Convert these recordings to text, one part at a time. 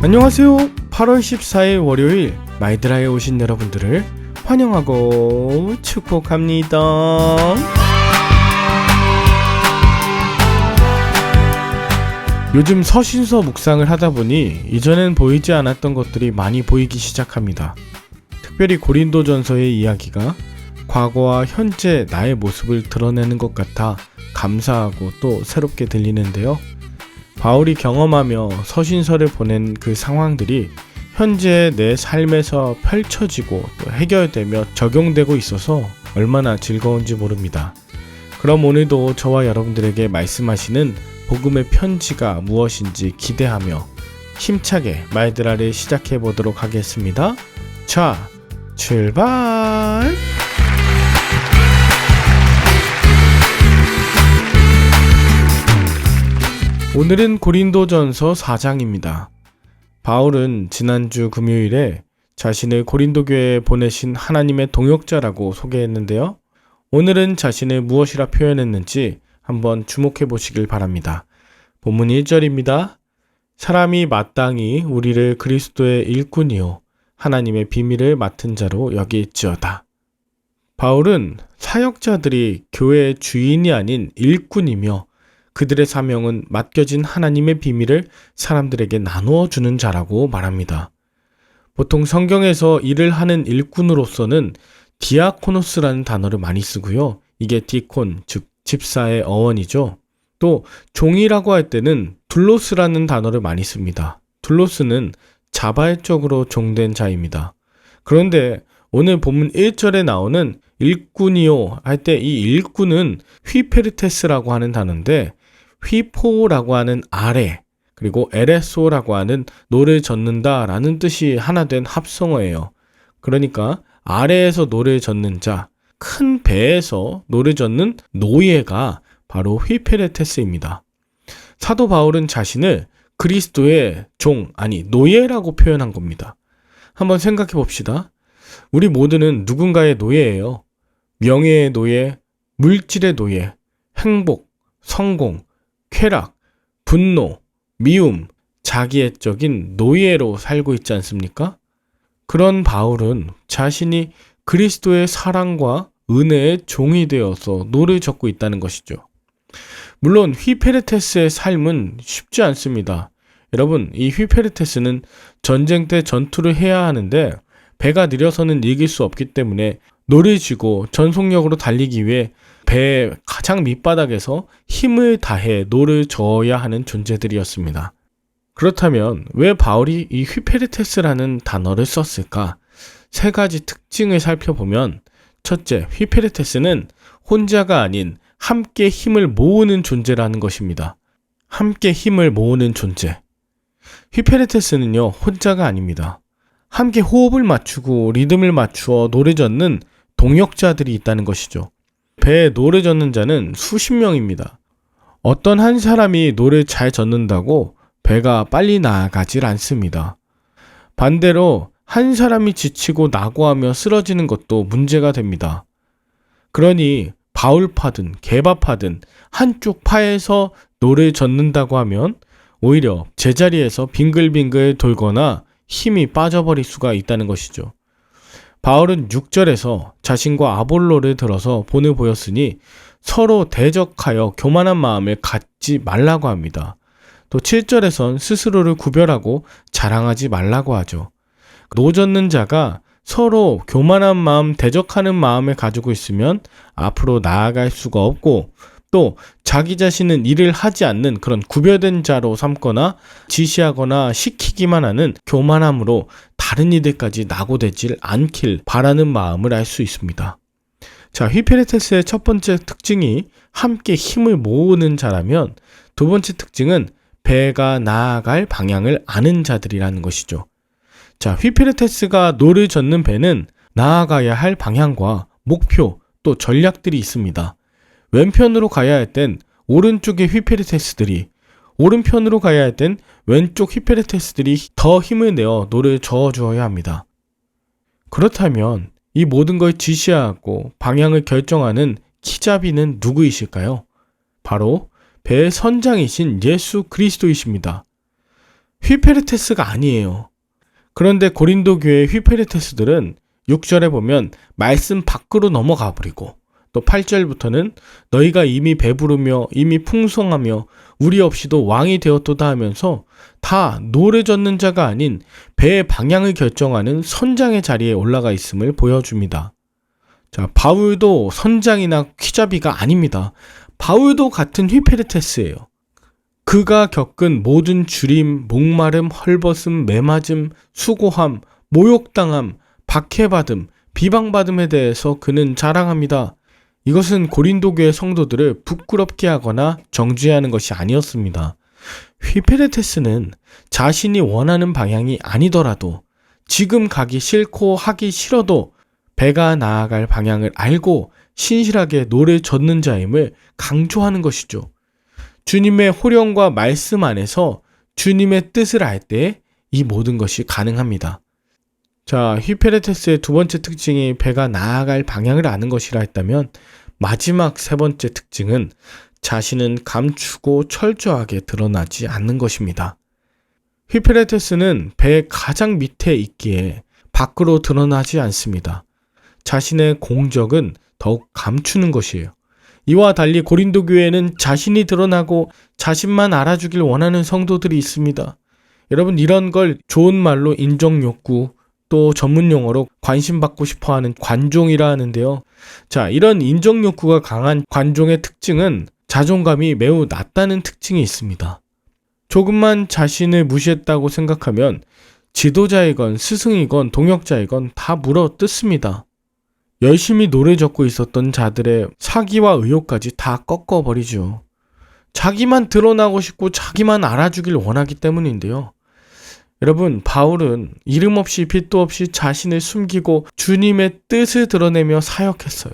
안녕하세요. 8월 14일 월요일 마이드라에 오신 여러분들을 환영하고 축복합니다. 요즘 서신서 묵상을 하다보니 이전엔 보이지 않았던 것들이 많이 보이기 시작합니다. 특별히 고린도전서의 이야기가 과거와 현재 나의 모습을 드러내는 것 같아 감사하고 또 새롭게 들리는데요. 바울이 경험하며 서신서를 보낸 그 상황들이 현재 내 삶에서 펼쳐지고 또 해결되며 적용되고 있어서 얼마나 즐거운지 모릅니다. 그럼 오늘도 저와 여러분들에게 말씀하시는 복음의 편지가 무엇인지 기대하며 힘차게 마이드라를 시작해 보도록 하겠습니다. 자, 출발! 오늘은 고린도전서 4장입니다. 바울은 지난주 금요일에 자신을 고린도 교회에 보내신 하나님의 동역자라고 소개했는데요. 오늘은 자신을 무엇이라 표현했는지 한번 주목해 보시길 바랍니다. 본문 1절입니다. 사람이 마땅히 우리를 그리스도의 일꾼이요 하나님의 비밀을 맡은 자로 여기지어다. 바울은 사역자들이 교회의 주인이 아닌 일꾼이며 그들의 사명은 맡겨진 하나님의 비밀을 사람들에게 나누어 주는 자라고 말합니다. 보통 성경에서 일을 하는 일꾼으로서는 디아코노스라는 단어를 많이 쓰고요. 이게 디콘, 즉 집사의 어원이죠. 또 종이라고 할 때는 둘로스라는 단어를 많이 씁니다. 둘로스는 자발적으로 종된 자입니다. 그런데 오늘 본문 1절에 나오는 일꾼이요 할 때 이 일꾼은 휘페르테스라고 하는 단어인데 휘포라고 하는 아래 그리고 에레소라고 하는 노를 젓는다 라는 뜻이 하나 된 합성어예요. 그러니까 아래에서 노를 젓는 자, 큰 배에서 노를 젓는 노예가 바로 휘페르테스입니다. 사도 바울은 자신을 그리스도의 종, 아니 노예라고 표현한 겁니다. 한번 생각해 봅시다. 우리 모두는 누군가의 노예예요. 명예의 노예, 물질의 노예, 행복, 성공, 쾌락, 분노, 미움, 자기애적인 노예로 살고 있지 않습니까? 그런 바울은 자신이 그리스도의 사랑과 은혜의 종이 되어서 노를 젓고 있다는 것이죠. 물론 휘페르테스의 삶은 쉽지 않습니다. 여러분, 이 휘페르테스는 전쟁 때 전투를 해야 하는데 배가 느려서는 이길 수 없기 때문에 노를 쥐고 전속력으로 달리기 위해 배의 가장 밑바닥에서 힘을 다해 노를 저어야 하는 존재들이었습니다. 그렇다면 왜 바울이 이 휘페르테스라는 단어를 썼을까? 세 가지 특징을 살펴보면 첫째, 휘페르테스는 혼자가 아닌 함께 힘을 모으는 존재라는 것입니다. 함께 힘을 모으는 존재. 휘페르테스는요, 혼자가 아닙니다. 함께 호흡을 맞추고 리듬을 맞추어 노래 젓는 동역자들이 있다는 것이죠. 배에 노래 젓는 자는 수십 명입니다. 어떤 한 사람이 노래 잘 젓는다고 배가 빨리 나아가질 않습니다. 반대로 한 사람이 지치고 낙오하며 쓰러지는 것도 문제가 됩니다. 그러니 바울파든 개바파든 한쪽 파에서 노를 젓는다고 하면 오히려 제자리에서 빙글빙글 돌거나 힘이 빠져버릴 수가 있다는 것이죠. 바울은 6절에서 자신과 아볼로를 들어서 본을 보였으니 서로 대적하여 교만한 마음을 갖지 말라고 합니다. 또 7절에선 스스로를 구별하고 자랑하지 말라고 하죠. 노 젓는 자가 서로 교만한 마음, 대적하는 마음을 가지고 있으면 앞으로 나아갈 수가 없고 또 자기 자신은 일을 하지 않는 그런 구별된 자로 삼거나 지시하거나 시키기만 하는 교만함으로 다른 이들까지 낙오되질 않길 바라는 마음을 알 수 있습니다. 자, 휘페르테스의 첫 번째 특징이 함께 힘을 모으는 자라면 두 번째 특징은 배가 나아갈 방향을 아는 자들이라는 것이죠. 자, 휘페르테스가 노를 젓는 배는 나아가야 할 방향과 목표 또 전략들이 있습니다. 왼편으로 가야 할 땐 오른쪽의 휘페르테스들이, 오른편으로 가야 할 땐 왼쪽 휘페르테스들이 더 힘을 내어 노를 저어주어야 합니다. 그렇다면 이 모든 걸 지시하고 방향을 결정하는 키잡이는 누구이실까요? 바로 배의 선장이신 예수 그리스도이십니다. 휘페르테스가 아니에요. 그런데 고린도 교회 휘페르테스들은 6절에 보면 말씀 밖으로 넘어가 버리고 또 8절부터는 너희가 이미 배부르며 이미 풍성하며 우리 없이도 왕이 되었도다 하면서 다 노래 젓는 자가 아닌 배의 방향을 결정하는 선장의 자리에 올라가 있음을 보여줍니다. 자, 바울도 선장이나 퀴자비가 아닙니다. 바울도 같은 휘페르테스예요. 그가 겪은 모든 주림, 목마름, 헐벗음, 매맞음, 수고함, 모욕당함, 박해받음, 비방받음에 대해서 그는 자랑합니다. 이것은 고린도 교회 성도들을 부끄럽게 하거나 정죄하는 것이 아니었습니다. 휘페르테스는 자신이 원하는 방향이 아니더라도 지금 가기 싫고 하기 싫어도 배가 나아갈 방향을 알고 신실하게 노를 젓는 자임을 강조하는 것이죠. 주님의 호령과 말씀 안에서 주님의 뜻을 알 때 이 모든 것이 가능합니다. 자, 휘페르테스의 두 번째 특징이 배가 나아갈 방향을 아는 것이라 했다면 마지막 세 번째 특징은 자신은 감추고 철저하게 드러나지 않는 것입니다. 휘페르테스는 배의 가장 밑에 있기에 밖으로 드러나지 않습니다. 자신의 공적은 더욱 감추는 것이에요. 이와 달리 고린도 교회에는 자신이 드러나고 자신만 알아주길 원하는 성도들이 있습니다. 여러분, 이런 걸 좋은 말로 인정욕구, 또 전문 용어로 관심받고 싶어하는 관종이라 하는데요. 자, 이런 인정욕구가 강한 관종의 특징은 자존감이 매우 낮다는 특징이 있습니다. 조금만 자신을 무시했다고 생각하면 지도자이건 스승이건 동역자이건 다 물어 뜯습니다. 열심히 노래 적고 있었던 자들의 사기와 의욕까지 다 꺾어버리죠. 자기만 드러나고 싶고 자기만 알아주길 원하기 때문인데요. 여러분, 바울은 이름 없이 빛도 없이 자신을 숨기고 주님의 뜻을 드러내며 사역했어요.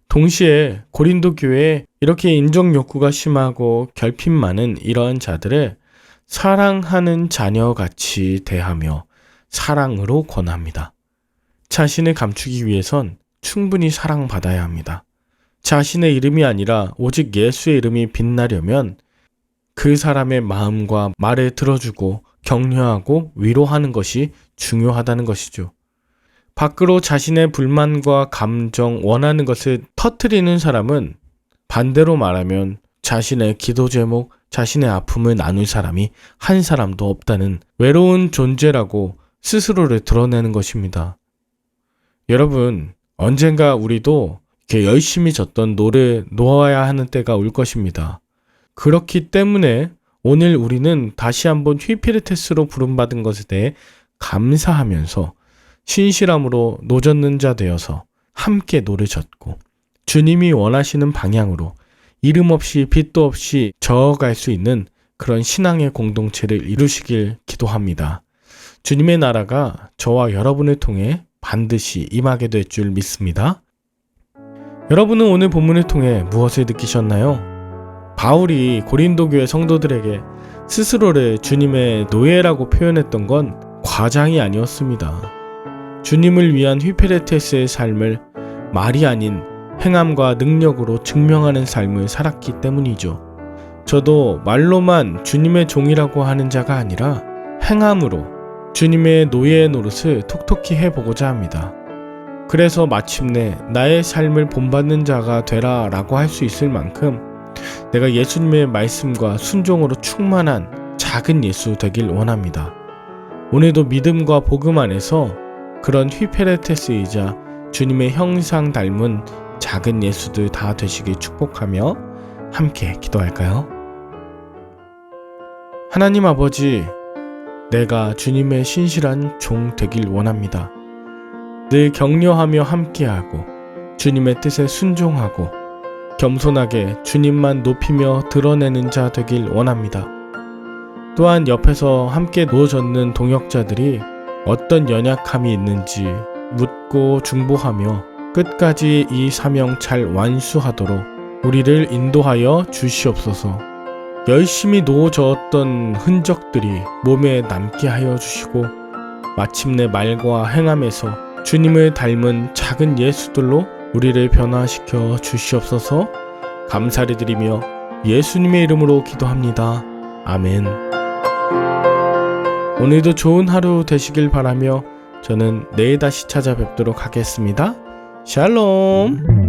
동시에 고린도 교회에 이렇게 인정 욕구가 심하고 결핍 많은 이러한 자들을 사랑하는 자녀같이 대하며 사랑으로 권합니다. 자신을 감추기 위해선 충분히 사랑받아야 합니다. 자신의 이름이 아니라 오직 예수의 이름이 빛나려면 그 사람의 마음과 말을 들어주고 격려하고 위로하는 것이 중요하다는 것이죠. 밖으로 자신의 불만과 감정, 원하는 것을 터뜨리는 사람은 반대로 말하면 자신의 기도 제목, 자신의 아픔을 나눌 사람이 한 사람도 없다는 외로운 존재라고 스스로를 드러내는 것입니다. 여러분, 언젠가 우리도 이렇게 열심히 졌던 노를 놓아야 하는 때가 올 것입니다. 그렇기 때문에 오늘 우리는 다시 한번 휘페르테스로 부름받은 것에 대해 감사하면서 신실함으로 노젓는 자 되어서 함께 노를 젓고 주님이 원하시는 방향으로 이름 없이 빛도 없이 저어갈 수 있는 그런 신앙의 공동체를 이루시길 기도합니다. 주님의 나라가 저와 여러분을 통해 반드시 임하게 될 줄 믿습니다. 여러분은 오늘 본문을 통해 무엇을 느끼셨나요? 바울이 고린도 교회 성도들에게 스스로를 주님의 노예라고 표현했던 건 과장이 아니었습니다. 주님을 위한 휘페르테스의 삶을 말이 아닌 행함과 능력으로 증명하는 삶을 살았기 때문이죠. 저도 말로만 주님의 종이라고 하는 자가 아니라 행함으로 주님의 노예의 노릇을 톡톡히 해보고자 합니다. 그래서 마침내 나의 삶을 본받는 자가 되라 라고 할 수 있을 만큼 내가 예수님의 말씀과 순종으로 충만한 작은 예수 되길 원합니다. 오늘도 믿음과 복음 안에서 그런 휘페르테스이자 주님의 형상 닮은 작은 예수들 다 되시길 축복하며 함께 기도할까요? 하나님 아버지, 내가 주님의 신실한 종 되길 원합니다. 늘 격려하며 함께하고 주님의 뜻에 순종하고 겸손하게 주님만 높이며 드러내는 자 되길 원합니다. 또한 옆에서 함께 노젓는 동역자들이 어떤 연약함이 있는지 묻고 중보하며 끝까지 이 사명 잘 완수하도록 우리를 인도하여 주시옵소서. 열심히 노저었던 흔적들이 몸에 남게 하여 주시고 마침내 말과 행함에서 주님을 닮은 작은 예수들로 우리를 변화시켜 주시옵소서. 감사를 드리며 예수님의 이름으로 기도합니다. 아멘. 오늘도 좋은 하루 되시길 바라며 저는 내일 다시 찾아뵙도록 하겠습니다. 샬롬.